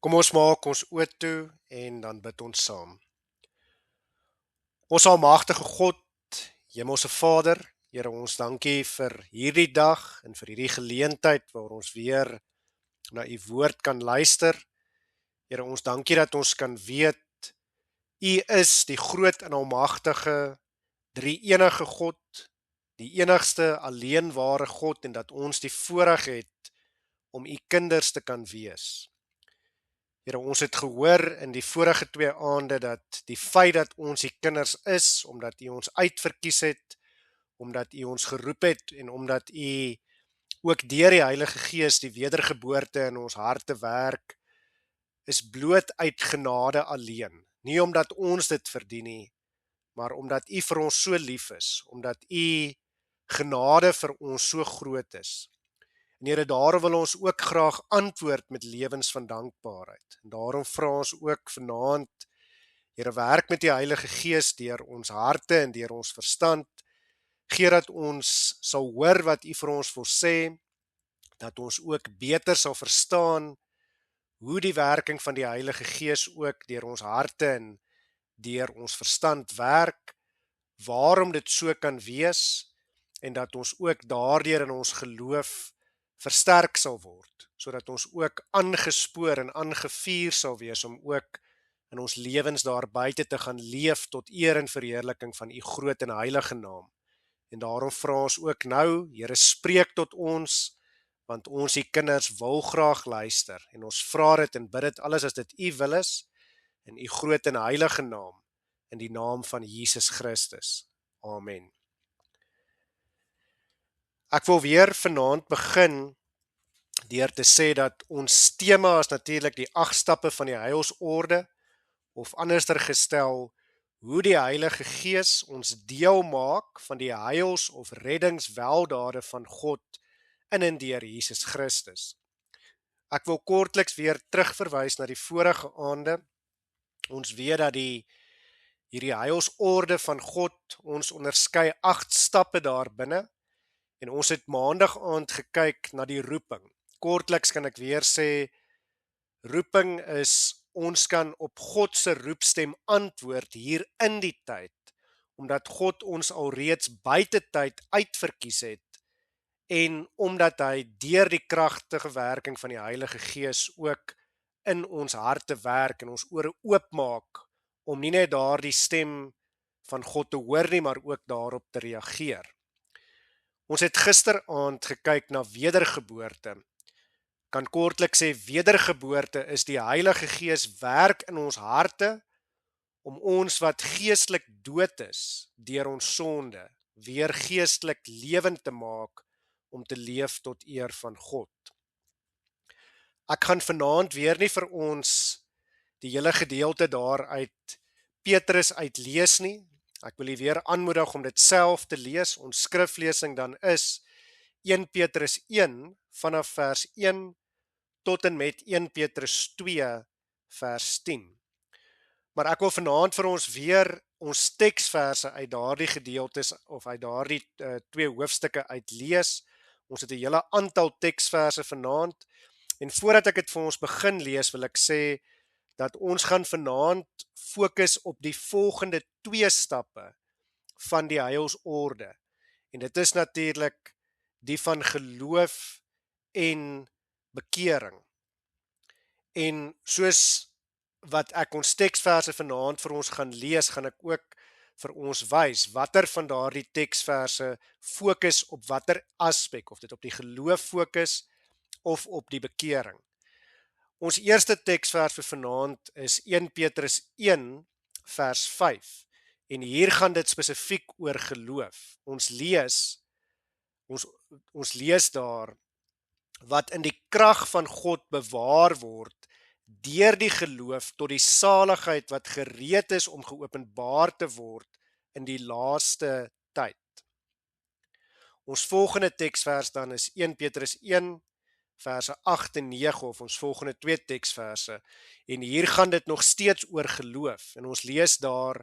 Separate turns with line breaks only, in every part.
Kom ons maak ons oë toe en dan bid ons saam. Ons almagtige God, Hemelse Vader, Here ons dankie vir hierdie dag en vir hierdie geleentheid waar ons weer na U woord kan luister. Here ons dankie dat ons kan weet U is die groot en almagtige, drie-enige God, die enigste alleen ware God en dat ons die voorreg het om U kinders te kan wees. Here, ons het gehoor in die vorige 2 aande dat die feit dat ons die kinders is, omdat U ons uitverkies het, omdat U ons geroep het en omdat U ook deur die Heilige Gees die wedergeboorte in ons harte werk, is bloot uit genade alleen. Nie omdat ons dit verdien nie, maar omdat U vir ons so lief is, omdat U genade vir ons so groot is. En Here, daarom wil ons ook graag antwoord met lewens van dankbaarheid. En daarom vra ons ook vanaand, Here, werk met die Heilige Gees deur ons harte en deur ons verstand. Gee dat ons sal hoor wat U vir ons wil sê, dat ons ook beter sal verstaan hoe die werking van die Heilige Gees ook deur ons harte en deur ons verstand werk, waarom dit so kan wees, en dat ons ook daardeur in ons geloof versterk sal word, sodat ons ook aangespoor en aangevuur sal wees om ook in ons lewens daar buite te gaan leef tot eer en verheerliking van U groot en heilige naam. En daarom vra ons ook nou, Here, spreek tot ons, want ons die kinders wil graag luister, en ons vra dit en bid dit alles as dit U wil is, in U groot en heilige naam, in die naam van Jesus Christus. Amen. Ek wil weer vanaand begin deur te sê dat ons tema is natuurlik die 8 stappe van die heilsorde, of anderster gestel, hoe die Heilige Gees ons deel maak van die heils- of reddingsweldade van God in en deur Jesus Christus. Ek wil kortliks weer terugverwys na die vorige aande. Ons weet dat hierdie heilsorde van God ons onderskei 8 stappe daar binne, en ons het maandag aand gekyk na die roeping. Kortliks kan ek weer sê, roeping is, ons kan op God se roepstem antwoord hier in die tyd, omdat God ons alreeds buite tyd uitverkies het, en omdat hy deur die kragtige werking van die Heilige Gees ook in ons harte werk en ons ore oopmaak, om nie net daardie stem van God te hoor nie, maar ook daarop te reageer. Ons het gisteraand gekyk na wedergeboorte. Kan kortlik sê, wedergeboorte is die Heilige Gees werk in ons harte om ons wat geestelik dood is deur ons sonde weer geestelik lewend te maak om te leef tot eer van God. Ek gaan vanaand weer nie vir ons die hele gedeelte daar uit Petrus uitlees nie. Ek wil u weer aanmoedig om dit self te lees. Ons skriflesing dan is 1 Petrus 1 vanaf vers 1 tot en met 1 Petrus 2 vers 10. Maar ek wil vanaand vir ons weer ons teksverse uit daardie gedeeltes of uit daardie 2 hoofstukke uitlees. Ons het 'n hele aantal teksverse vanaand, en voordat ek dit vir ons begin lees, wil ek sê dat ons gaan vanaand fokus op die volgende 2 stappe van die heilsorde. En dit is natuurlik die van geloof en bekering. En soos wat ek ons teksverse vanaand vir ons gaan lees, gaan ek ook vir ons wys watter van daardie teksverse fokus op watter aspek, of dit op die geloof fokus of op die bekering. Ons eerste teksvers vir vanaand is 1 Petrus 1 vers 5. En hier gaan dit spesifiek oor geloof. Ons lees daar wat in die krag van God bewaar word deur die geloof tot die saligheid wat gereed is om geopenbaar te word in die laaste tyd. Ons volgende teksvers dan is 1 Petrus 1 verse 8 en 9, of ons volgende 2 teksverse, en hier gaan dit nog steeds oor geloof, en ons lees daar,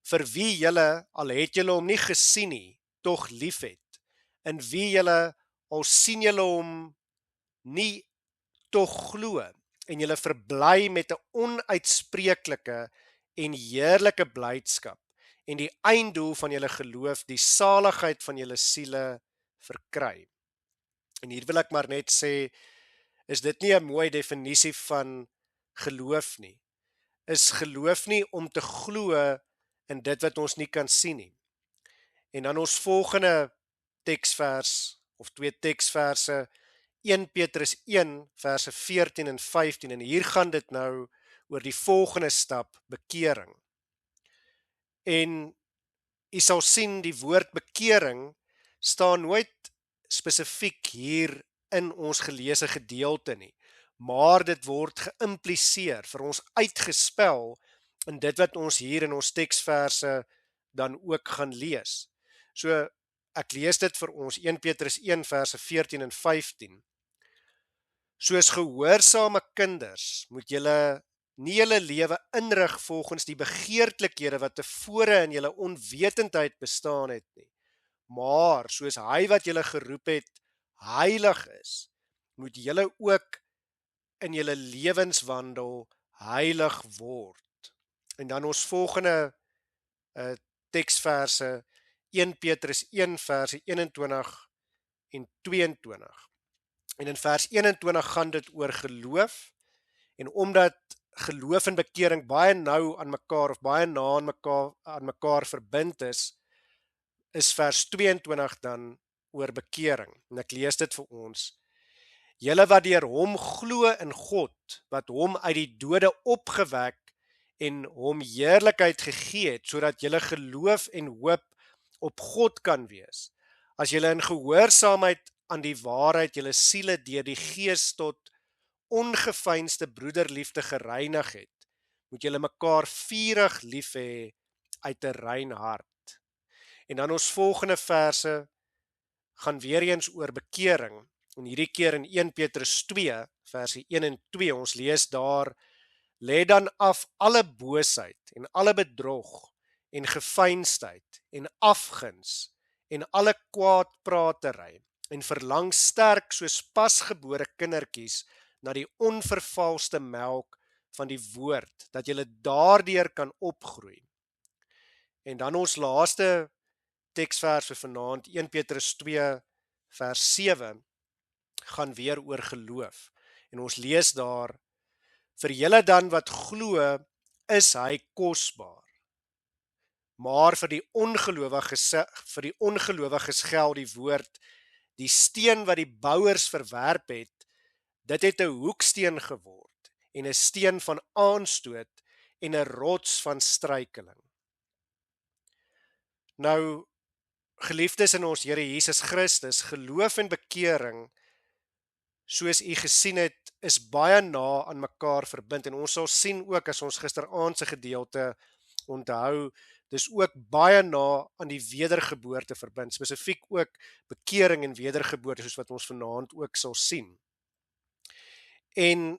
vir wie julle, al het julle hom nie gesien nie, tog lief het, in wie julle, al sien julle hom nie, tog glo, en julle verbly met 'n onuitspreeklike en heerlike blydskap en die einddoel van julle geloof, die saligheid van julle siele verkry. En hier wil ek maar net sê, is dit nie 'n mooi definisie van geloof nie? Is geloof nie om te glo in dit wat ons nie kan sien nie? En dan ons volgende teksvers of twee teksverse, 1 Petrus 1 verse 14 en 15, en hier gaan dit nou oor die volgende stap, bekering. En jy sal sien die woord bekering staan nooit spesifiek hier in ons geleesde gedeelte nie, maar dit word geïmpliseer, vir ons uitgespel in dit wat ons hier in ons teksverse dan ook gaan lees. So ek lees dit vir ons, 1 Petrus 1 verse 14 en 15. Soos gehoorsame kinders moet julle nie julle lewe inrig volgens die begeertlikhede wat tevore in julle onwetendheid bestaan het nie, maar soos hy wat julle geroep het heilig is, moet julle ook in julle lewenswandel heilig word. En dan ons volgende teksverse, 1 Petrus 1 verse 21 en 22. En in vers 21 gaan dit oor geloof, en omdat geloof en bekering baie nou aan mekaar of baie na aan mekaar verbind is vers 22 dan oor bekering. En ek lees dit vir ons. Julle wat deur hom glo in God, wat hom uit die dode opgewek en hom heerlikheid gegee het, sodat julle geloof en hoop op God kan wees. As julle in gehoorsaamheid aan die waarheid julle siele deur die Gees tot ongeveinsde broederliefde gereinig het, moet julle mekaar vurig lief hê uit 'n rein hart. En dan ons volgende verse gaan weer eens oor bekering, en hierdie keer in 1 Petrus 2 verse 1 en 2, ons lees daar: lê dan af alle boosheid en alle bedrog en geveinsdheid en afguns en alle kwaadpratery, en verlang sterk soos pasgebore kindertjies na die onvervalste melk van die woord, dat julle daardeur kan opgroei. En dan ons laaste teksvers vir vanaand, 1 Petrus 2 vers 7, gaan weer oor geloof. En ons lees daar: vir julle dan wat glo, is hy kosbaar. Maar vir die ongelowiges geld die woord: die steen wat die bouers verwerp het, dit het 'n hoeksteen geword en 'n steen van aanstoot en 'n rots van struikeling. Nou, geliefdes in ons Here Jesus Christus, geloof en bekering, soos u gesien het, is baie na aan mekaar verbind, en ons sal sien ook as ons gisteraand se gedeelte onthou, dis ook baie na aan die wedergeboorte verbind, spesifiek ook bekering en wedergeboorte, soos wat ons vanaand ook sal sien. En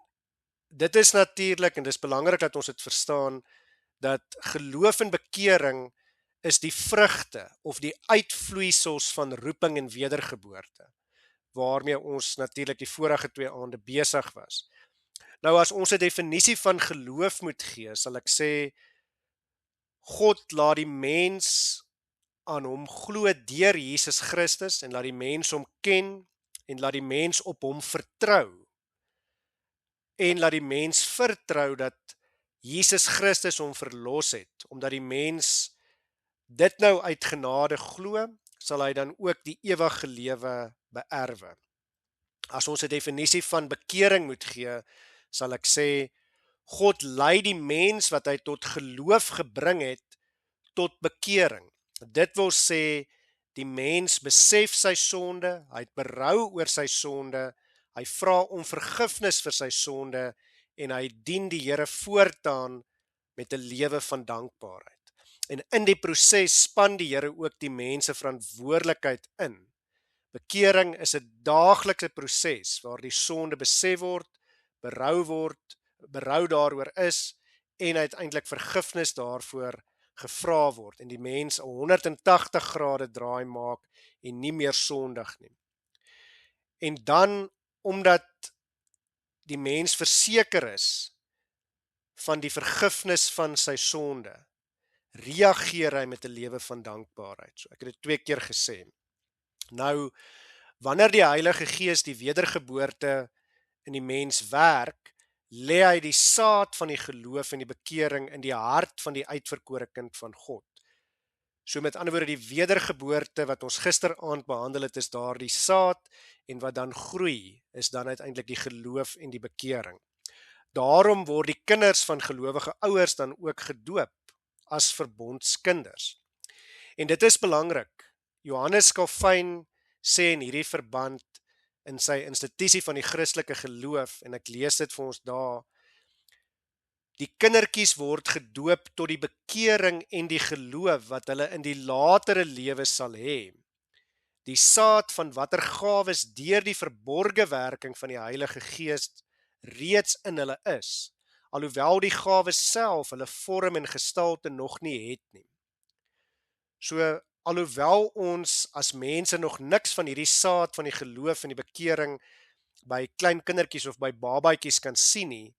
dit is natuurlik, en dis belangrik dat ons dit verstaan, dat geloof en bekering is die vrugte of die uitvloeisels van roeping en wedergeboorte, waarmee ons natuurlik die vorige 2 aande besig was. Nou as ons 'n definisie van geloof moet gee, sal ek sê, God laat die mens aan hom glo deur Jesus Christus, en laat die mens hom ken, en laat die mens op hom vertrou, en laat die mens vertrou dat Jesus Christus hom verlos het, omdat die mens dit nou uit genade glo, sal hy dan ook die ewige lewe beerwe. As ons 'n definisie van bekering moet gee, sal ek sê, God lei die mens wat hy tot geloof gebring het, tot bekering. Dit wil sê, die mens besef sy sonde, hy het berou oor sy sonde, hy vra om vergifnis vir sy sonde, en hy dien die Here voortaan met 'n lewe van dankbaarheid. En in die proses span die Here ook die mense verantwoordelikheid in. Bekering is 'n daaglikse proses waar die sonde besef word, berou daaroor is, en uiteindelik vergifnis daarvoor gevra word, en die mens 'n 180 grade draai maak en nie meer sondig nie. En dan, omdat die mens verseker is van die vergifnis van sy sonde, reageer hy met 'n lewe van dankbaarheid. So ek het dit 2 keer gesê. Nou, wanneer die Heilige Gees die wedergeboorte in die mens werk, lê hy die saad van die geloof en die bekering in die hart van die uitverkore kind van God. So met ander woorde, die wedergeboorte wat ons gisteraand behandel het, is daar die saad, en wat dan groei, is dan uiteindelik die geloof en die bekering. Daarom word die kinders van gelowige ouers dan ook gedoop as verbondskinders. En dit is belangrik. Johannes Calvin sê in hierdie verband in sy institusie van die Christelike geloof, en ek lees dit vir ons daar, die kindertjies word gedoop tot die bekering en die geloof wat hulle in die latere lewe sal hê. Die saad van watter gawes deur die verborge werking van die Heilige Gees reeds in hulle is, alhoewel die gawes self hulle vorm en gestalte nog nie het nie. So, alhoewel ons as mense nog niks van hierdie saad van die geloof en die bekering by klein kindertjies of by babatjies kan sien nie,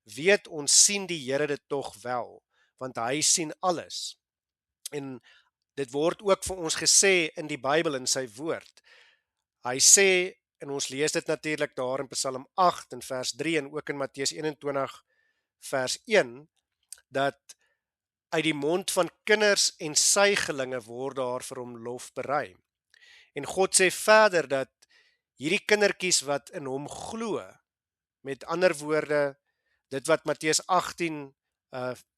weet ons sien die Here dit tog wel, want hy sien alles. En dit word ook vir ons gesê in die Bybel, in sy woord. Hy sê, en ons lees dit natuurlik daar in Psalm 8 en vers 3 en ook in Matteus 21 vers 1, dat uit die mond van kinders en suigelinge word daar vir hom lof berei. En God sê verder dat hierdie kindertjies wat in hom glo, met ander woorde, dit wat Matteus 18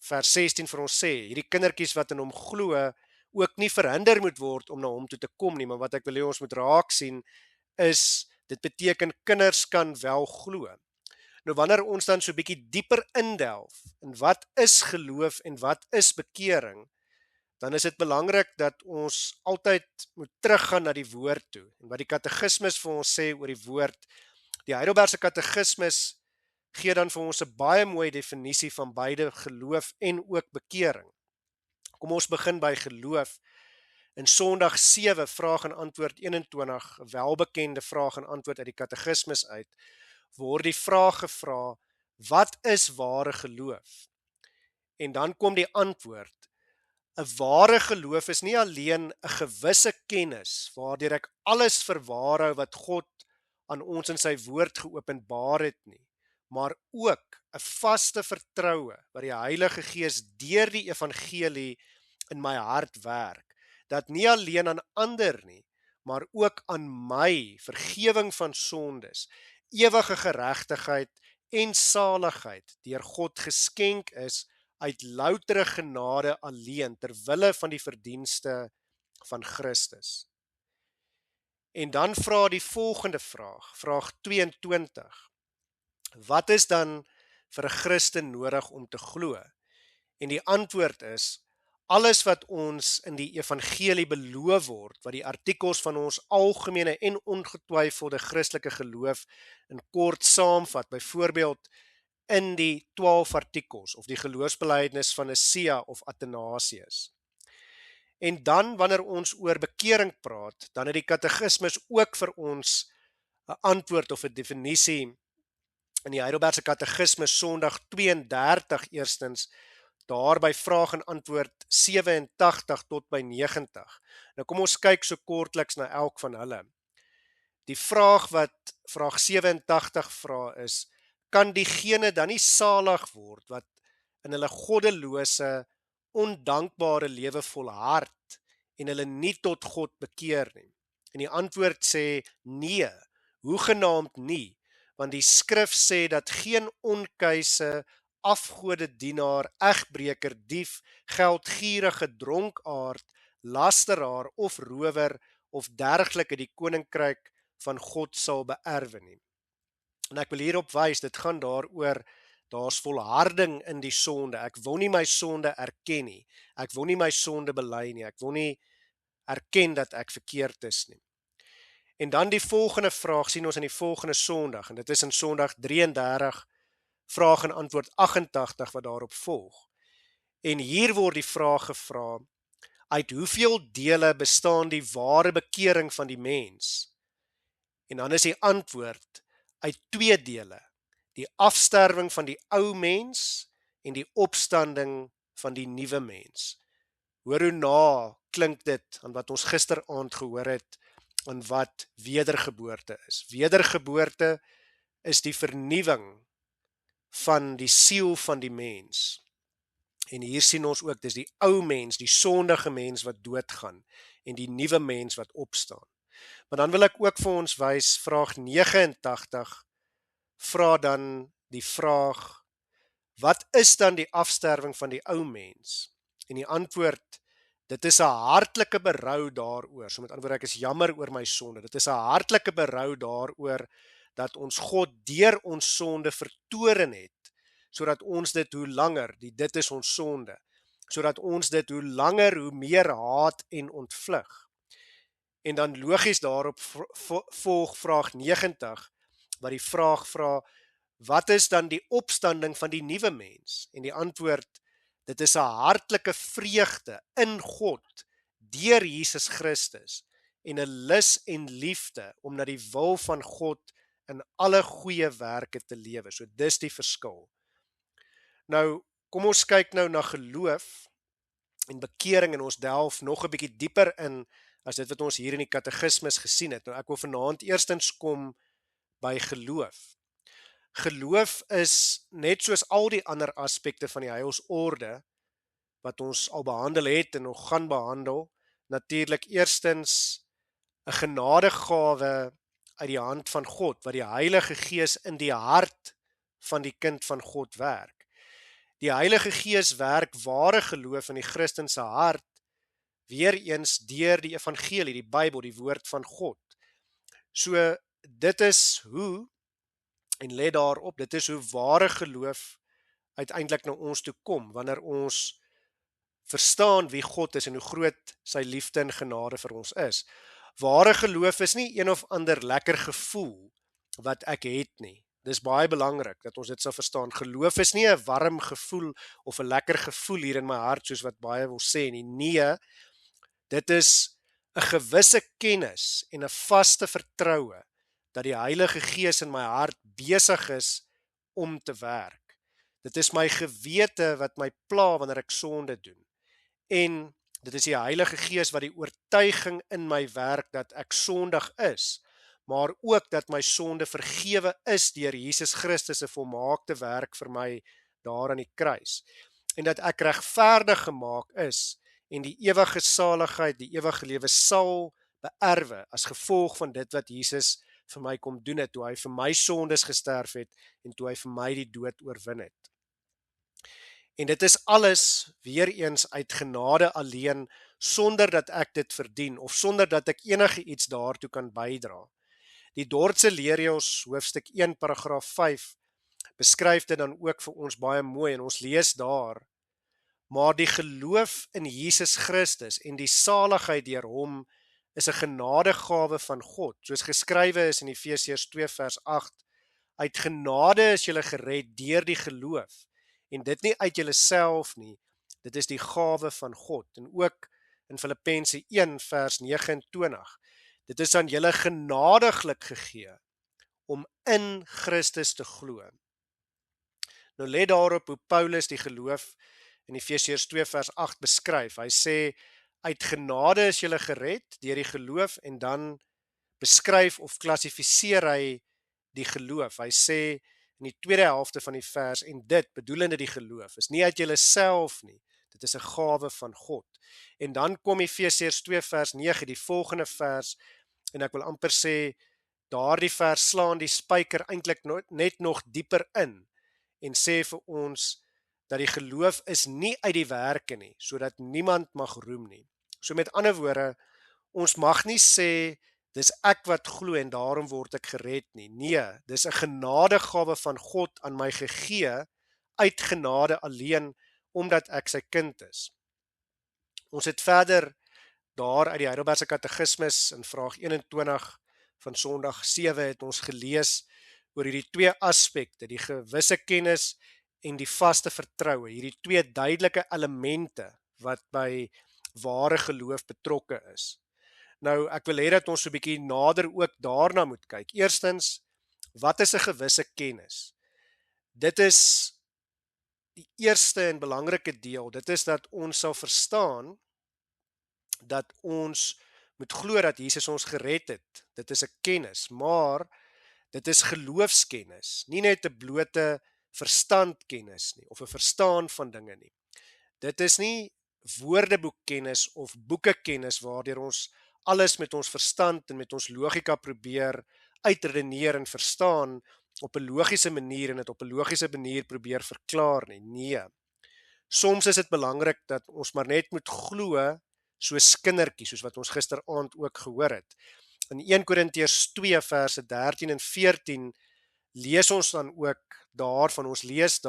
vers 16 vir ons sê, hierdie kindertjies wat in hom glo, ook nie verhinder moet word om na hom toe te kom nie, maar wat ek wil hê ons moet raak sien, is, dit beteken kinders kan wel glo. Nou wanneer ons dan so 'n bietjie dieper indelf, en wat is geloof en wat is bekering, dan is dit belangrik dat ons altyd moet teruggaan na die woord toe, en wat die katekismes vir ons sê oor die woord. Die Heidelbergse katekismes gee dan vir ons 'n baie mooi definisie van beide geloof en ook bekering. Kom ons begin by geloof. In Sondag 7, vraag en antwoord 21, 'n welbekende vraag en antwoord uit die katekismes uit, word die vraag gevra, wat is ware geloof? En dan kom die antwoord, 'n ware geloof is nie alleen 'n gewisse kennis, waardeur ek alles vir waar hou wat God aan ons in sy woord geopenbaar het nie, maar ook 'n vaste vertroue wat die Heilige Gees deur die evangelie in my hart werk, dat nie alleen aan ander nie, maar ook aan my vergewing van sondes, ewige geregtigheid en saligheid deur God geskenk is uit loutere genade alleen, ter wille van die verdienste van Christus. En dan vra die volgende vraag, vraag 22. Wat is dan vir 'n Christen nodig om te glo? En die antwoord is, alles wat ons in die evangelie beloof word, wat die artikels van ons algemene en ongetwyfelde Christelike geloof in kort saamvat, byvoorbeeld in die 12 artikels, of die geloofsbelijdenis van Nicea of Athanasius. En dan, wanneer ons oor bekering praat, dan het die katekismes ook vir ons 'n antwoord of 'n definisie in die Heidelbergse katekismes Sondag 32 eerstens, daar by vraag en antwoord 87 tot by 90. Nou kom ons kyk so kortliks na elk van hulle. Die vraag wat vraag 87 vra is, kan diegene dan nie salig word wat in hulle goddelose, ondankbare lewe volhard en hulle nie tot God bekeer nie? En die antwoord sê, nee, hoegenaamd nie, want die skrif sê dat geen onkeuse, afgodedienaar, egbreker, dief, geldgierige, dronkaard, lasteraar of rower of dergelike die koninkryk van God sal beerwe nie. En ek wil hierop wys, dit gaan daaroor, daar's volharding in die sonde. Ek wil nie my sonde erken nie. Ek wil nie my sonde bely nie. Ek wil nie erken dat ek verkeerd is nie. En dan die volgende vraag sien ons in die volgende Sondag, en dit is in Sondag 33, vraag en antwoord 88 wat daarop volg. En hier word die vraag gevra, uit hoeveel dele bestaan die ware bekering van die mens? En dan is die antwoord, uit 2 dele, Die afsterwing van die ou mens en die opstanding van die nuwe mens. Hoor hoe na klink dit aan wat ons gisteraand gehoor het en wat wedergeboorte is. Wedergeboorte is die vernuwing van die siel van die mens. En hier sien ons ook, dis die ou mens, die sondige mens wat doodgaan en die nuwe mens wat opstaan. Maar dan wil ek ook vir ons wys, vraag 89, vra dan die vraag, wat is dan die afsterwing van die ou mens? En die antwoord, dit is 'n hartlike berou daaroor. So met ander woorde, ek is jammer oor my sonde. Dit is 'n hartlike berou daaroor dat ons God deur ons sonde vertoren het, sodat ons dit hoe langer, dit is ons sonde, sodat ons dit hoe langer, hoe meer haat en ontvlug. En dan logies daarop volg vraag 90, wat die vraag vra, wat is dan die opstanding van die nuwe mens? En die antwoord, dit is 'n hartlike vreugde in God deur Jesus Christus en 'n lus en liefde om na die wil van God in alle goeie werke te lewe. So dis die verskil. Nou, kom ons kyk nou na geloof en bekering en ons delf nog 'n bietjie dieper in as dit wat ons hier in die katekismes gesien het. Nou ek wil vanaand eerstens kom by geloof. Geloof is net soos al die ander aspekte van die heilsorde wat ons al behandel het en nog gaan behandel, natuurlik eerstens 'n genadegawe uit die hand van God, wat die Heilige Gees in die hart van die kind van God werk. Die Heilige Gees werk ware geloof in die Christen se hart, weer eens deur die evangelie, die Bybel, die woord van God. So dit is hoe, en let daarop, dit is hoe ware geloof uiteindelik na ons toe kom, wanneer ons verstaan wie God is en hoe groot sy liefde en genade vir ons is. Ware geloof is nie een of ander lekker gevoel wat ek het nie. Dis baie belangrik dat ons dit sal verstaan. Geloof is nie 'n warm gevoel of 'n lekker gevoel hier in my hart soos wat baie wil sê nie. Nee, dit is 'n gewisse kennis en 'n vaste vertroue dat die Heilige Gees in my hart besig is om te werk. Dit is my gewete wat my pla wanneer ek sonde doen. En dit is die Heilige Gees wat die oortuiging in my werk dat ek sondig is, maar ook dat my sonde vergewe is deur Jesus Christus se volmaakte werk vir my daar aan die kruis. En dat ek regverdig gemaak is en die ewige saligheid, die ewige lewe sal beerwe as gevolg van dit wat Jesus vir my kom doen het, toe hy vir my sondes gesterf het en toe hy vir my die dood oorwin het. En dit is alles weer eens uit genade alleen, sonder dat ek dit verdien of sonder dat ek enige iets daartoe kan bydra. Die Dordtse Leerjos hoofstuk 1 paragraaf 5 beskryf dit dan ook vir ons baie mooi en ons lees daar: maar die geloof in Jesus Christus en die saligheid deur hom is 'n genadegawe van God, soos geskrywe is in Efesiërs 2 vers 8, uit genade is julle gered deur die geloof, en dit nie uit julleself nie, dit is die gawe van God. En ook in Filippense 1 vers 29, dit is aan julle genadiglik gegee om in Christus te glo. Nou let daarop hoe Paulus die geloof in Efesiërs 2 vers 8 beskryf. Hy sê, uit genade is julle gered deur die geloof, en dan beskryf of klassifiseer hy die geloof. Hy sê in die tweede helfte van die vers, en dit, bedoelende die geloof, is nie uit julleself nie, dit is 'n gawe van God. En dan kom Efesiërs 2 vers 9, die volgende vers, en ek wil amper sê, daardie vers slaan die spyker eintlik net nog dieper in, en sê vir ons, dat die geloof is nie uit die werke nie, sodat niemand mag roem nie. So met ander woorde, ons mag nie sê, dis ek wat glo en daarom word ek gered nie. Nee, dis 'n genadegawe van God aan my gegee, uit genade alleen, omdat ek sy kind is. Ons het verder daar uit die Heidelbergse Katekismes in vraag 21 van Sondag 7 het ons gelees oor hierdie twee aspekte, die gewisse kennis en die vaste vertroue, hierdie twee duidelike elemente wat by ware geloof betrokke is. Nou, ek wil hê dat ons so 'n bietjie nader ook daarna moet kyk. Eerstens, wat is 'n gewisse kennis? Dit is die eerste en belangrike deel. Dit is dat ons sal verstaan dat ons moet glo dat Jesus ons gered het. Dit is 'n kennis, maar dit is geloofskennis, nie net 'n blote verstandkennis nie of 'n verstaan van dinge nie. Dit is nie woordeboekkennis of boekekennis waardeur ons alles met ons verstand en met ons logika probeer uitredeneer en verstaan op 'n logiese manier en dit op 'n logiese manier probeer verklaar nie. Nee. Soms is dit belangrik dat ons maar net moet glo soos kindertjies, soos wat ons gisteraand ook gehoor het. In 1 Korintiërs 2 verse 13 en 14 lees ons dan ook daarvan, ons lees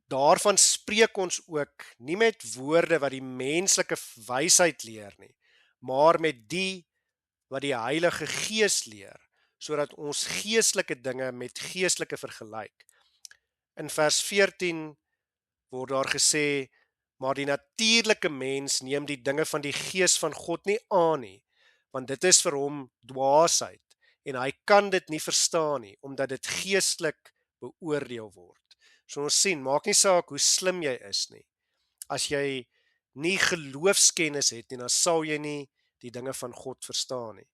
daarvan spreek ons ook nie met woorde wat die menslike wysheid leer nie, maar met die wat die Heilige Gees leer, sodat ons geestelike dinge met geestelike vergelyk. In vers 14 word daar gesê, maar die natuurlike mens neem die dinge van die Gees van God nie aan nie, want dit is vir hom dwaasheid, en hy kan dit nie verstaan nie, omdat dit geestelik beoordeel word. So ons sien, maak nie saak hoe slim jy is nie, as jy nie geloofskennis het nie, dan sal jy nie die dinge van God verstaan nie.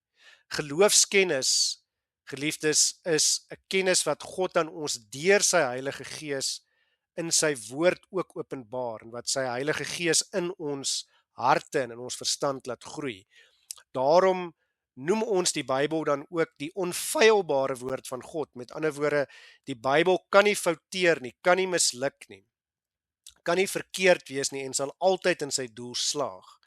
Geloofskennis, geliefdes, is 'n kennis wat God aan ons deur sy Heilige Gees in sy woord ook openbaar en wat sy Heilige Gees in ons harte en in ons verstand laat groei. Daarom noem ons die Bybel dan ook die onfeilbare woord van God. Met ander woorde, die Bybel kan nie fouteer nie, kan nie misluk nie, kan nie verkeerd wees nie en sal altyd in sy doel slaag.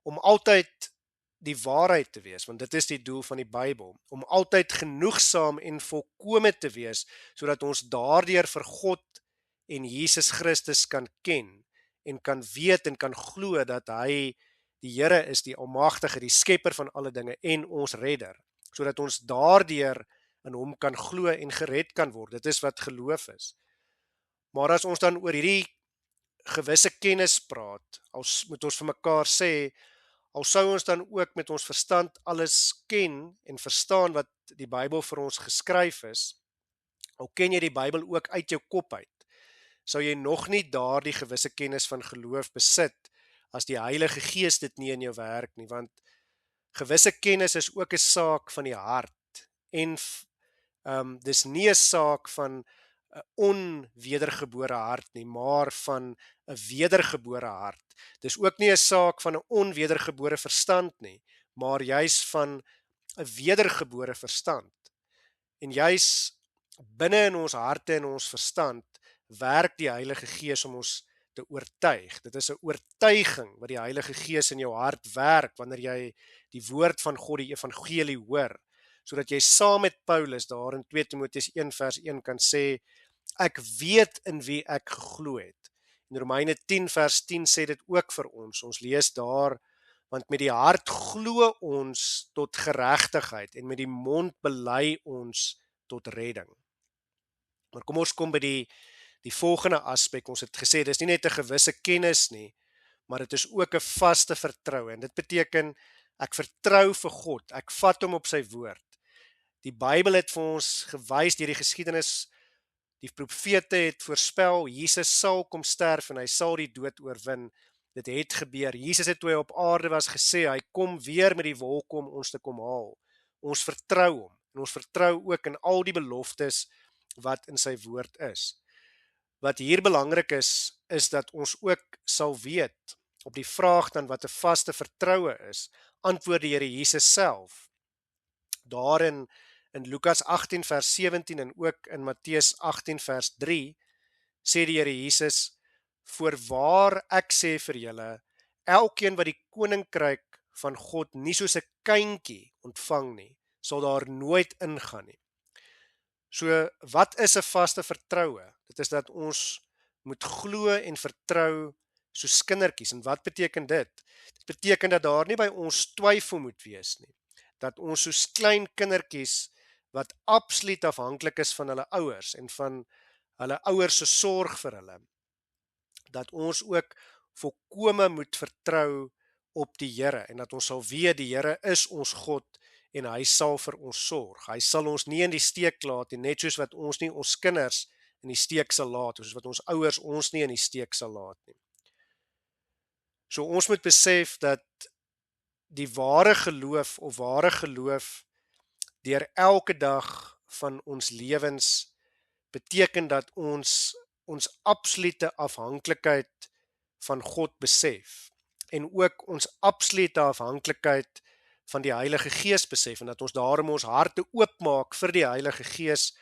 Om altyd die waarheid te wees, want dit is die doel van die Bybel, om altyd genoegsaam en volkome te wees, sodat ons daardeur vir God en Jesus Christus kan ken en kan weet en kan glo dat hy die Here is, die Almagtige, die skepper van alle dinge en ons redder, sodat ons daardeur in hom kan glo en gered kan word. Dit is wat geloof is. Maar as ons dan oor hierdie gewisse kennis praat, moet ons vir mekaar sê, al sou ons dan ook met ons verstand alles ken en verstaan wat die Bybel vir ons geskryf is, al ken jy die Bybel ook uit jou kop uit, sou jy nog nie daardie gewisse kennis van geloof besit as die Heilige Gees dit nie in jou werk nie, want gewisse kennis is ook 'n saak van die hart en dis nie 'n saak van 'n onwedergebore hart nie, maar van 'n wedergebore hart. Dis ook nie 'n saak van 'n onwedergebore verstand nie, maar juis van 'n wedergebore verstand. En juis binne in ons harte en ons verstand werk die Heilige Gees om ons te oortuig. Dit is 'n oortuiging wat die Heilige Gees in jou hart werk wanneer jy die woord van God, die evangelie hoor, sodat jy saam met Paulus daar in 2 Timoteus 1 vers 1 kan sê, ek weet in wie ek geglo het. En Romeine 10 vers 10 sê dit ook vir ons. Ons lees daar, want met die hart glo ons tot geregtigheid en met die mond bely ons tot redding. Maar kom ons kom by die volgende aspek. Ons het gesê, dis nie net 'n gewisse kennis nie, maar dit is ook 'n vaste vertroue. En dit beteken, ek vertrou vir God, ek vat hom op sy woord. Die Bybel het vir ons gewys deur die geskiedenis, die profete het voorspel, Jesus sal kom sterf en hy sal die dood oorwin. Dit het gebeur. Jesus het toe hy op aarde was gesê, hy kom weer met die wolke om ons te kom haal. Ons vertrou hom en ons vertrou ook in al die beloftes wat in sy woord is. Wat hier belangrik is dat ons ook sal weet, op die vraag dan wat 'n vaste vertroue is, antwoord die Here Jesus self. Daarin in Lukas 18 vers 17 en ook in Matteus 18 vers 3, sê die Here Jesus, voorwaar ek sê vir julle, elkeen wat die koninkryk van God nie soos 'n kindjie ontvang nie, sal daar nooit ingaan nie. So, wat is 'n vaste vertroue? Dit is dat ons moet glo en vertrou soos kindertjies. En wat beteken dit? Dit beteken dat daar nie by ons twyfel moet wees nie. Dat ons soos klein kindertjies wat absoluut afhanklik is van hulle ouers en van hulle ouers se sorg vir hulle, dat ons ook volkome moet vertrou op die Here en dat ons sal weet die Here is ons God en hy sal vir ons sorg. Hy sal ons nie in die steek laat nie, net soos wat ons nie ons kinders in die steek sal laat, soos wat ons ouers ons nie in die steek sal laat nie. So ons moet besef dat die ware geloof deur elke dag van ons lewens beteken dat ons absolute afhanklikheid van God besef en ook ons absolute afhanklikheid van die Heilige Gees besef en dat ons daarom ons harte oopmaak vir die Heilige Gees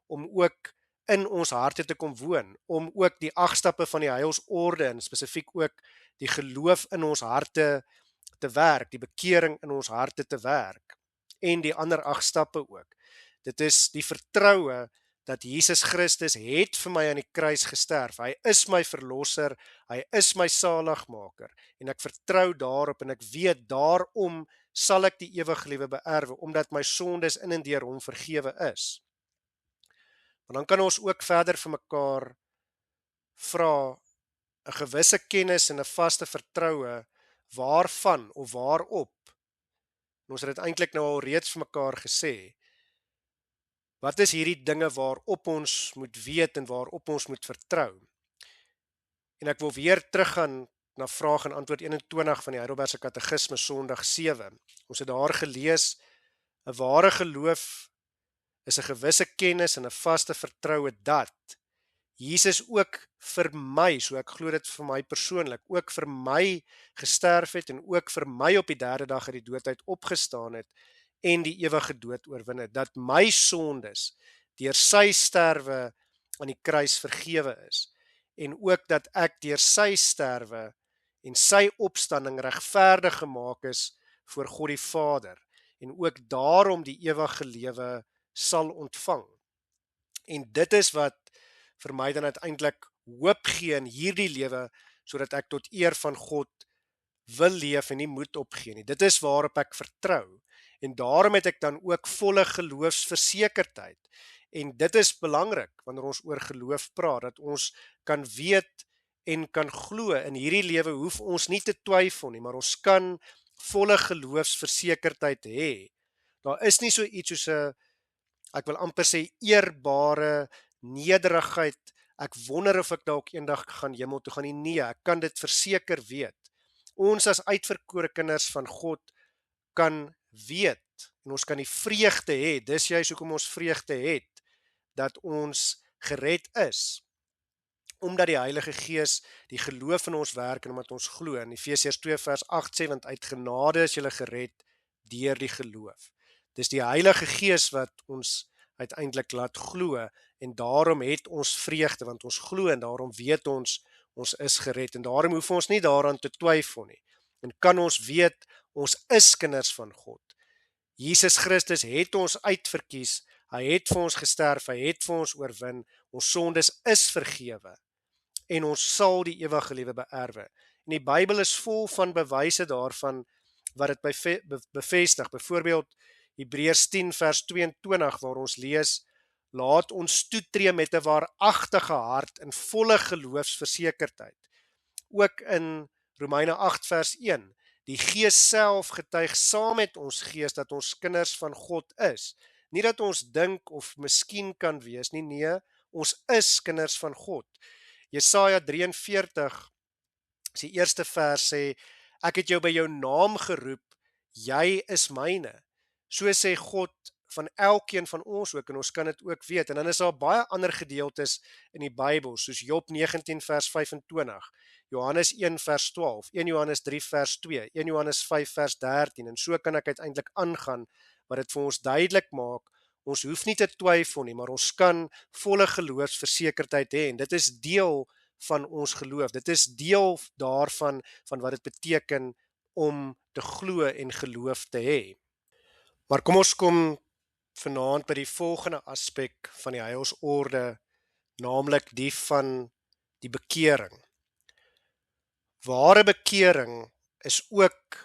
om ook in ons harte te kom woon, om ook die 8 stappe van die heilsorde en spesifiek ook die geloof in ons harte te werk, die bekering in ons harte te werk en die ander 8 stappe ook. Dit is die vertroue dat Jesus Christus het vir my aan die kruis gesterf. Hy is my verlosser, hy is my saligmaker en ek vertrou daarop en ek weet daarom sal ek die ewige lewe beerwe omdat my sondes in en deur hom vergewe is. Maar dan kan ons ook verder vir mekaar vra 'n gewisse kennis en 'n vaste vertroue waarvan of waarop. En ons het dit eintlik nou al reeds vir mekaar gesê. Wat is hierdie dinge waarop ons moet weet en waarop ons moet vertrou? En ek wil weer teruggaan na vraag en antwoord 21 van die Heidelbergse Katekisme Sondag 7. Ons het daar gelees, 'n ware geloof is 'n gewisse kennis en 'n vaste vertroue dat Jesus ook vir my, so ek glo dit vir my persoonlik, ook vir my gesterf het en ook vir my op die 3de dag uit die dood uit opgestaan het en die ewige dood oorwin het, dat my sondes deur sy sterwe aan die kruis vergewe is en ook dat ek deur sy sterwe en sy opstanding regverdig gemaak is voor God die Vader en ook daarom die ewige lewe sal ontvang. En dit is wat vir my dan uiteindelik hoop gee in hierdie lewe, sodat ek tot eer van God wil leef en nie moet opgee nie. Dit is waarop ek vertrou. En daarom het ek dan ook volle geloofsversekerdheid. En dit is belangrik wanneer ons oor geloof praat, dat ons kan weet en kan glo. In hierdie lewe hoef ons nie te twyfel nie, maar ons kan volle geloofsversekerdheid hê. Daar is nie so iets soos 'n, ek wil amper sê, eerbare nederigheid. Ek wonder of ek dalk eendag gaan hemel toe gaan nie. Nee, ek kan dit verseker weet. Ons as uitverkore kinders van God kan weet en ons kan die vreugde hê. Dis juist hoekom ons vreugde het dat ons gered is. Omdat die Heilige Gees die geloof in ons werk en omdat ons glo. In Efesiërs 2 vers 8 sê, want uit genade is julle gered deur die geloof. Dis die Heilige Gees wat ons uiteindelik laat glo en daarom het ons vreugde want ons glo en daarom weet ons is gered en daarom hoef ons nie daaraan te twyfel nie. En kan ons weet ons is kinders van God. Jesus Christus het ons uitverkies, hy het vir ons gesterf, hy het vir ons oorwin, ons sondes is vergewe en ons sal die ewige lewe beerwe. En die Bybel is vol van bewyse daarvan wat dit bevestig. Byvoorbeeld Hebreërs 10 vers 22 waar ons lees, laat ons toetree met 'n waaragtige hart in volle geloofsversekerdheid. Ook in Romeine 8 vers 1, die Gees self getuig saam met ons gees dat ons kinders van God is. Nie dat ons dink of miskien kan wees nie, nee, ons is kinders van God. Jesaja 43, sy eerste vers sê, ek het jou by jou naam geroep, jy is myne. So sê God van elkeen van ons ook, en ons kan dit ook weet. En dan is daar baie ander gedeeltes in die Bybel, soos Job 19 vers 25, Johannes 1 vers 12, 1 Johannes 3 vers 2, 1 Johannes 5 vers 13, en so kan ek uiteindelik aangaan, wat dit vir ons duidelik maak, ons hoef nie te twyfel nie, maar ons kan volle geloofsversekerdheid hê, en dit is deel van ons geloof, dit is deel daarvan, van wat dit beteken om te glo en geloof te hê. Maar kom ons kom vanaand by die volgende aspek van die heilsorde, naamlik die van die bekering. Ware bekering is ook,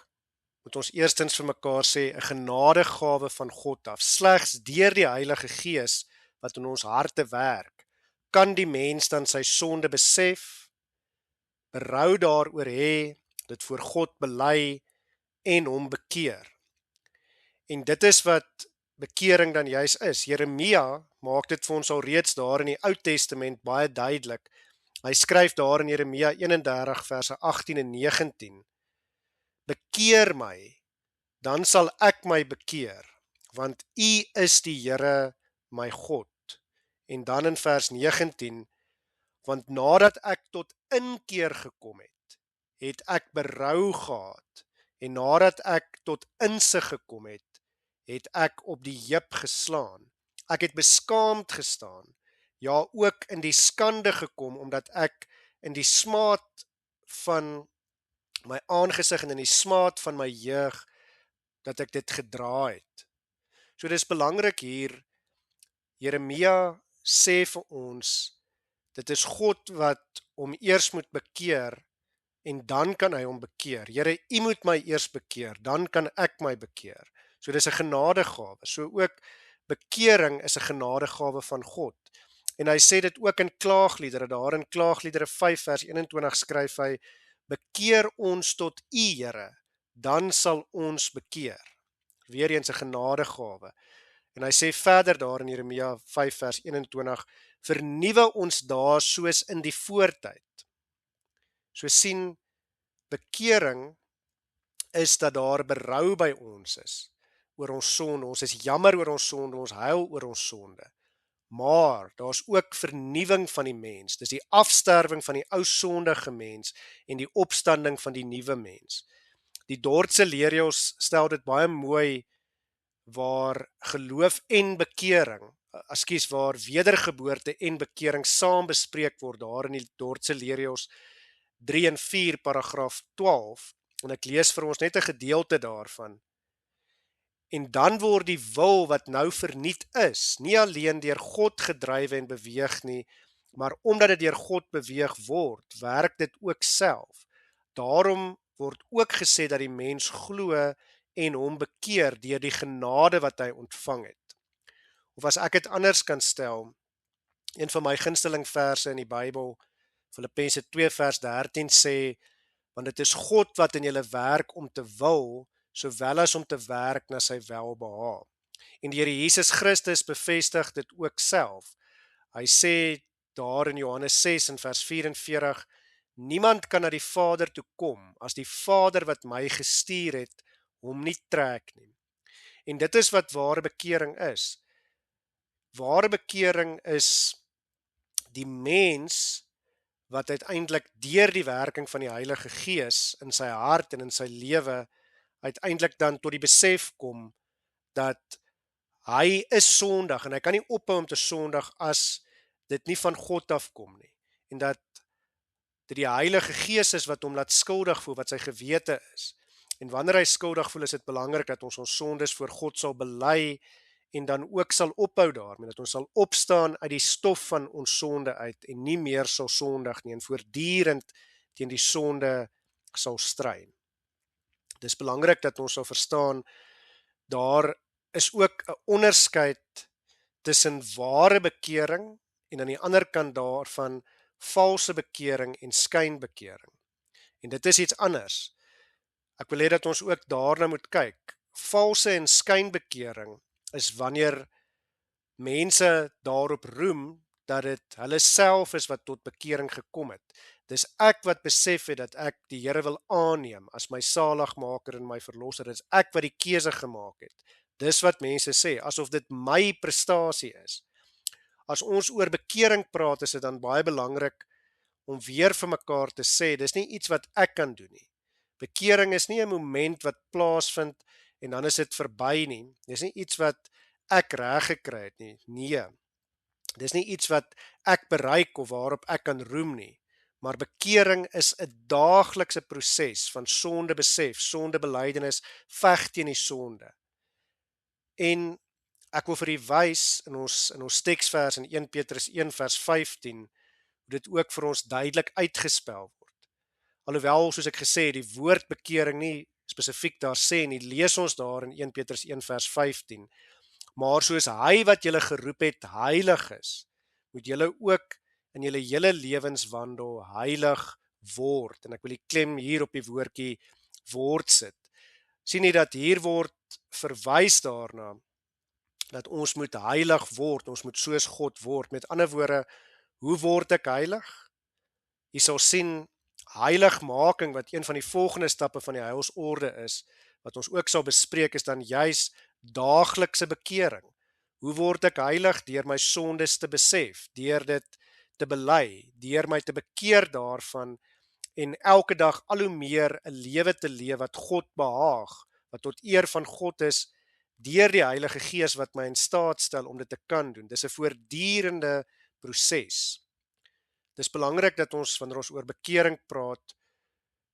moet ons eerstens vir mekaar sê, 'n genadegawe van God af. Slegs deur die Heilige Gees wat in ons harte werk, kan die mens dan sy sonde besef, berou daaroor hê, dit voor God bely en hom bekeer. En dit is wat bekering dan juis is. Jeremia maak dit vir ons al reeds daar in die Ou Testament baie duidelik. Hy skryf daar in Jeremia 31 verse 18 en 19: Bekeer my, dan sal ek my bekeer, want U is die Here my God. En dan in vers 19: Want nadat ek tot inkeer gekom het, het ek berou gehad, en nadat ek tot insig gekom het ek op die heup geslaan. Ek het beskaamd gestaan, ja ook in die skande gekom, omdat ek in die smaad van my aangesig en in die smaad van my jeug, dat ek dit gedra het. So dis belangrik hier, Jeremia sê vir ons, dit is God wat hom eers moet bekeer, en dan kan hy hom bekeer. Here, U moet my eers bekeer, dan kan ek my bekeer. So dis 'n genadegawe. So ook bekering is 'n genadegawe van God. En hy sê dit ook in Klaagliedere, daar in Klaagliedere 5 vers 21 skryf hy: Bekeer ons tot U, Here, dan sal ons bekeer. Weereens 'n genadegawe. En hy sê verder daar in Jeremia 5 vers 21: Vernuwe ons daar soos in die voortyd. So sien, bekering is dat daar berou by ons is oor ons sonde. Ons is jammer oor ons sonde, ons huil oor ons sonde. Maar daar's ook vernuwing van die mens. Dis die afsterwing van die ou sondige mens en die opstanding van die nuwe mens. Die Dordtse leerjers stel dit baie mooi, waar geloof en bekering, waar wedergeboorte en bekering saam bespreek word daar in die Dordtse leerjers 3 en 4 paragraaf 12, en ek lees vir ons net 'n gedeelte daarvan. En dan word die wil wat nou verniet is, nie alleen deur God gedrywe en beweeg nie, maar omdat dit deur God beweeg word, werk dit ook self. Daarom word ook gesê dat die mens glo en hom bekeer deur die genade wat hy ontvang het. Of as ek dit anders kan stel, een van my gunsteling verse in die Bybel, Filippense 2 vers 13 sê: Want dit is God wat in julle werk om te wil, sowel as om te werk na sy welbehae. En die Here Jesus Christus bevestig dit ook self. Hy sê daar in Johannes 6 in vers 44: Niemand kan na die Vader toe kom as die Vader wat my gestuur het hom nie trek nie. En dit is wat ware bekering is. Ware bekering is die mens wat uiteindelik deur die werking van die Heilige Gees in sy hart en in sy lewe uiteindelik dan tot die besef kom dat hy is sondig en hy kan nie ophou om te sondig as dit nie van God afkom nie. En dat dit die Heilige Gees is wat hom laat skuldig voel, wat sy gewete is. En wanneer hy skuldig voel, is dit belangrik dat ons sondes voor God sal bely en dan ook sal ophou daarmee, dat ons sal opstaan uit die stof van ons sonde uit en nie meer sal sondig nie en voortdurend teen die sonde sal stry. Dis belangrik dat ons sal verstaan, daar is ook 'n onderskeid tussen ware bekering en aan die ander kant daarvan valse bekering en skynbekering. En dit is iets anders. Ek wil hê dat ons ook daarna moet kyk. Valse en skynbekering is wanneer mense daarop roem dat dit hulle self is wat tot bekering gekom het. Dis ek wat besef het dat ek die Here wil aanneem as my saligmaker en my verlosser. Dis ek wat die keuse gemaak het. Dis wat mense sê, asof dit my prestasie is. As ons oor bekering praat, is dit dan baie belangrik om weer vir mekaar te sê, dis nie iets wat ek kan doen nie. Bekering is nie 'n moment wat plaasvind en dan is dit verby nie. Dis nie iets wat ek reg gekry het nie. Nee. Dis nie iets wat ek bereik of waarop ek kan roem nie. Maar bekering is 'n daaglikse proses van sondebesef, sondebelydenis, veg teen die sonde. En ek wil vir u wys in ons teksvers in 1 Petrus 1 vers 15, hoe dit ook vir ons duidelik uitgespel word. Alhoewel, soos ek gesê het, die woord bekering nie spesifiek daar sê nie, lees ons daar in 1 Petrus 1 vers 15. Maar soos hy wat julle geroep het heilig is, moet julle ook in julle hele lewenswandel heilig word. En ek wil die klem hier op die woordjie word sit. Sien jy dat hier word verwys daarna dat ons moet heilig word, ons moet soos God word. Met ander woorde, hoe word ek heilig? Jy sal sien, heiligmaking, wat een van die volgende stappe van die heilsorde is, wat ons ook sal bespreek, is dan juis daaglikse bekering. Hoe word ek heilig? Deur my sondes te besef, deur dit te bely, deur my te bekeer daarvan en elke dag al hoe meer 'n lewe te leef wat God behaag, wat tot eer van God is, deur die Heilige Gees wat my in staat stel om dit te kan doen. Dis 'n voortdurende proses. Dis belangrik dat ons, wanneer ons oor bekering praat,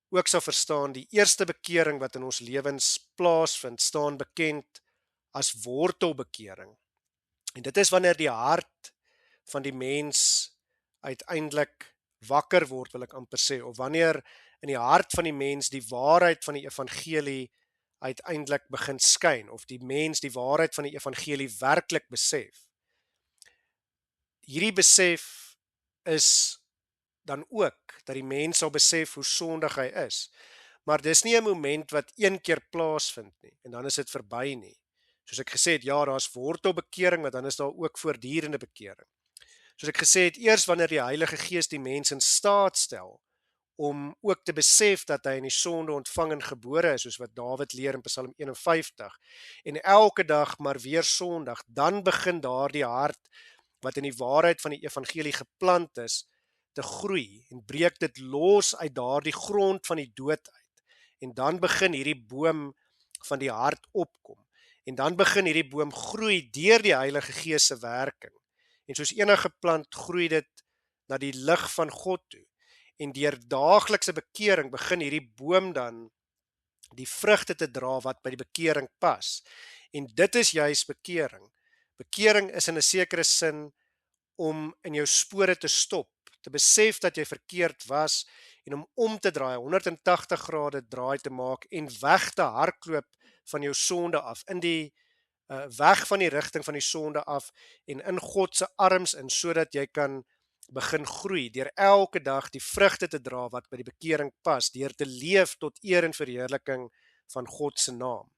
ook sal verstaan, die eerste bekering wat in ons lewens plaasvind, staan bekend as wortelbekering. En dit is wanneer die hart van die mens uiteindelik wakker word, wil ek amper sê, of wanneer in die hart van die mens die waarheid van die evangelie uiteindelik begin skyn, of die mens die waarheid van die evangelie werklik besef. Hierdie besef is dan ook dat die mens sal besef hoe sondig hy is. Maar dis nie 'n moment wat een keer plaasvind nie, en dan is dit verby nie. Soos ek gesê het, ja, daar's wortelbekering, maar dan is daar ook voortdurende bekering. Soos ek gesê het, eers wanneer die Heilige Gees die mens in staat stel om ook te besef dat hy in die sonde ontvang en gebore is, soos wat Dawid leer in Psalm 51, en elke dag maar weer sondig, dan begin daardie hart wat in die waarheid van die evangelie geplant is, te groei en breek dit los uit daardie grond van die dood uit. En dan begin hierdie boom van die hart opkom. En dan begin hierdie boom groei deur die Heilige Gees se werking. En soos enige plant groei dit na die lig van God toe. En deur daaglikse bekering begin hierdie boom dan die vrugte te dra wat by die bekering pas. En dit is juis bekering. Bekering is in 'n sekere sin om in jou spore te stop, te besef dat jy verkeerd was en om te draai, 180 grade draai te maak en weg te hardloop van jou sonde af, in die weg van die rigting van die sonde af en in God se arms in, sodat jy kan begin groei, deur elke dag die vrugte te dra wat by die bekering pas, deur te leef tot eer en verheerliking van God se naam.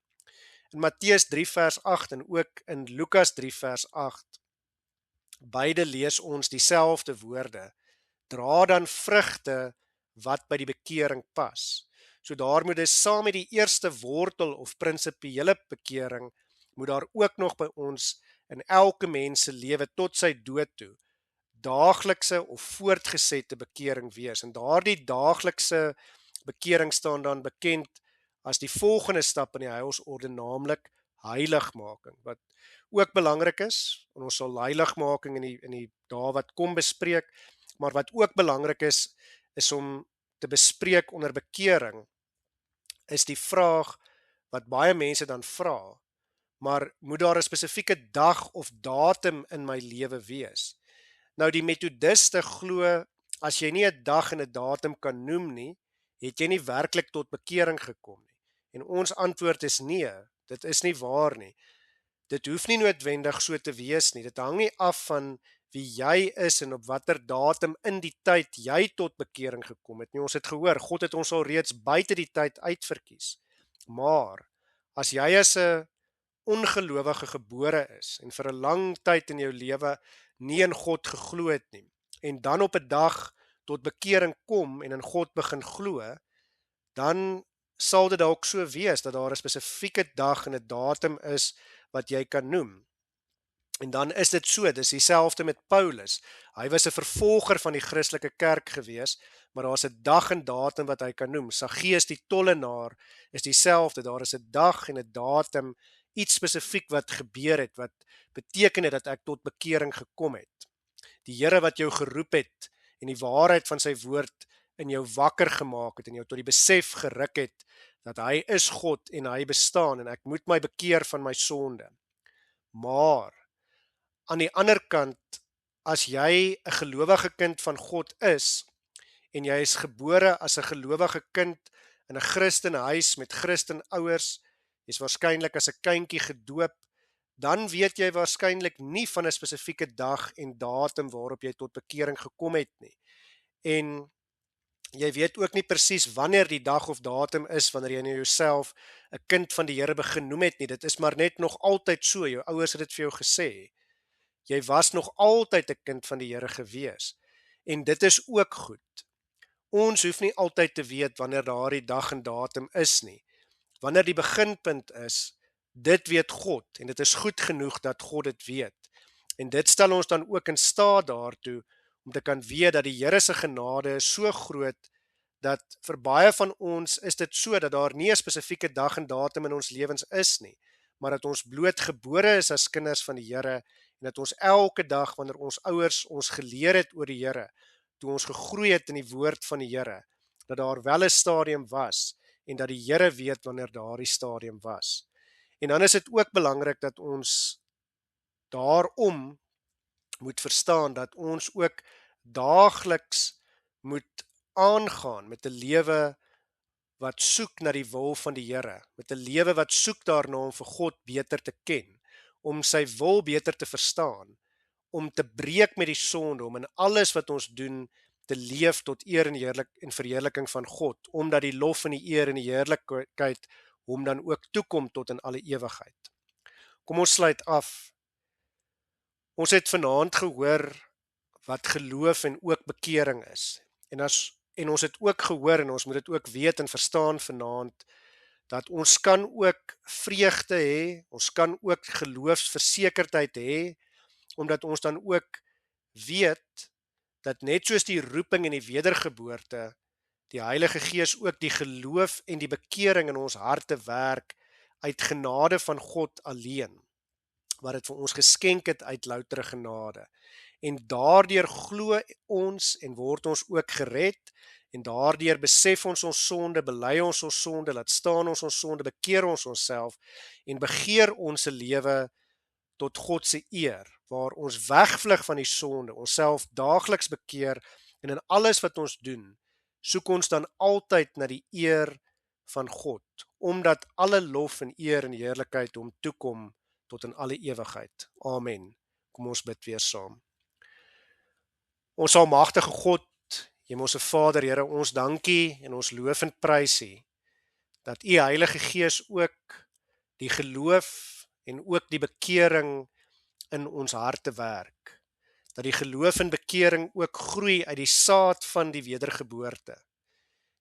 In Matteus 3 vers 8 en ook in Lukas 3 vers 8, beide lees ons dieselfde woorde, dra dan vrugte wat by die bekering pas. So daar moet saam met die eerste wortel of prinsipiële bekering, moet daar ook nog by ons in elke mens se lewe tot sy dood toe daaglikse of voortgesette bekering wees. En daardie daaglikse bekering staan dan bekend as die volgende stap in die heilsorde, naamlik heiligmaking, wat ook belangrik is, en ons sal heiligmaking in die dae wat kom bespreek, maar wat ook belangrik is om te bespreek onder bekering, is die vraag wat baie mense dan vra, maar moet daar 'n spesifieke dag of datum in my lewe wees? Nou die metodiste glo, as jy nie 'n dag en 'n datum kan noem nie, het jy nie werklik tot bekering gekom nie. En ons antwoord is nee, dit is nie waar nie. Dit hoef nie noodwendig so te wees nie. Dit hang nie af van wie jy is en op watter datum in die tyd jy tot bekering gekom het nie. Ons het gehoor, God het ons al reeds buite die tyd uitverkies. Maar as jy as 'n ongelowige gebore is en vir 'n lang tyd in jou lewe nie in God geglo het nie, en dan op 'n dag tot bekering kom en in God begin glo, dan sal dit dalk so wees dat daar 'n spesifieke dag en 'n datum is wat jy kan noem. En dan is dit so, dis dieselfde met Paulus. Hy was 'n vervolger van die Christelike kerk gewees, maar daar's 'n dag en datum wat hy kan noem. Saggeus die tollenaar is dieselfde, daar is 'n dag en 'n datum, iets spesifiek wat gebeur het, wat beteken het dat ek tot bekering gekom het. Die Here wat jou geroep het en die waarheid van sy woord in jou wakker gemaak het en jou tot die besef geruk het dat hy is God en hy bestaan en ek moet my bekeer van my sonde. Maar aan die ander kant, as jy 'n gelowige kind van God is en jy is gebore as 'n gelowige kind in 'n Christenhuis met Christen ouers, jy's waarskynlik as 'n kindjie gedoop, dan weet jy waarskynlik nie van 'n spesifieke dag en datum waarop jy tot bekering gekom het nie. En Jy weet ook nie presies wanneer die dag of datum is wanneer jy nou jouself 'n kind van die Here begin noem het nie. Dit is maar net nog altyd so. Jou ouers het dit vir jou gesê. Jy was nog altyd 'n kind van die Here gewees. En dit is ook goed. Ons hoef nie altyd te weet wanneer daardie dag en datum is nie. Wanneer die beginpunt is, dit weet God en dit is goed genoeg dat God dit weet. En dit stel ons dan ook in staat daartoe om te kan weet dat die Here se genade is so groot dat vir baie van ons is dit so dat daar nie 'n spesifieke dag en datum in ons lewens is nie, maar dat ons bloot gebore is as kinders van die Here en dat ons elke dag wanneer ons ouers ons geleer het oor die Here, toe ons gegroei het in die woord van die Here, dat daar wel 'n stadium was en dat die Here weet wanneer daardie stadium was. En dan is dit ook belangrik dat ons daarom moet verstaan dat ons ook daagliks moet aangaan met 'n lewe wat soek na die wil van die Here, met 'n lewe wat soek daarna om vir God beter te ken, om sy wil beter te verstaan, om te breek met die sonde, om in alles wat ons doen te leef tot eer en verheerliking van God, omdat die lof en die eer en die heerlikheid hom dan ook toekom tot in alle ewigheid. Kom ons sluit af. Ons het vanaand gehoor wat geloof en ook bekering is. En ons het ook gehoor en ons moet dit ook weet en verstaan vanaand dat ons kan ook vreugde hê, ons kan ook geloofsversekerdheid hê, omdat ons dan ook weet dat net soos die roeping en die wedergeboorte, die Heilige Gees ook die geloof en die bekering in ons harte werk uit genade van God alleen, wat dit vir ons geskenk het uit loutere genade. En daardeur glo ons en word ons ook gered, en daardeur besef ons sonde, bely ons sonde, laat staan ons sonde, bekeer ons onsself en begeer ons lewe tot God se eer, waar ons wegvlug van die sonde, onsself daagliks bekeer en in alles wat ons doen, soek ons dan altyd na die eer van God, omdat alle lof en eer en heerlikheid hom toekom tot in alle ewigheid. Amen. Kom ons bid weer saam. Ons almagtige God, Hemelse Vader, Here, ons dankie en ons loof en prys U, dat U Heilige Gees ook die geloof en ook die bekering in ons harte werk. Dat die geloof en bekering ook groei uit die saad van die wedergeboorte.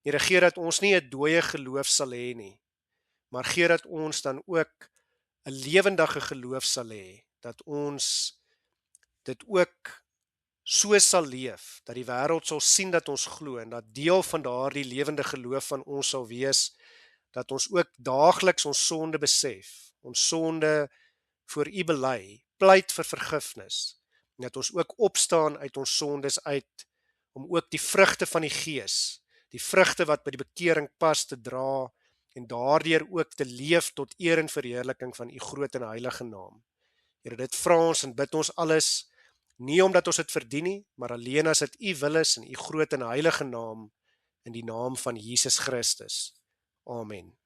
Here, gee dat ons nie 'n dooie geloof sal hê nie, maar gee dat ons dan ook 'n lewendige geloof sal hê, dat ons dit ook so sal leef, dat die wêreld sal sien dat ons glo en dat deel van daardie lewende geloof van ons sal wees, dat ons ook daagliks ons sonde besef, ons sonde voor U bely, pleit vir vergifnis, en dat ons ook opstaan uit ons sondes uit, om ook die vrugte van die Gees, die vrugte wat by die bekering pas te dra, en daardeur ook te leef tot eer en verheerliking van U groot en heilige naam. Here, dit vra ons en bid ons alles, nie omdat ons dit verdien nie, maar alleen as dit U wil is in U groot en heilige naam, in die naam van Jesus Christus. Amen.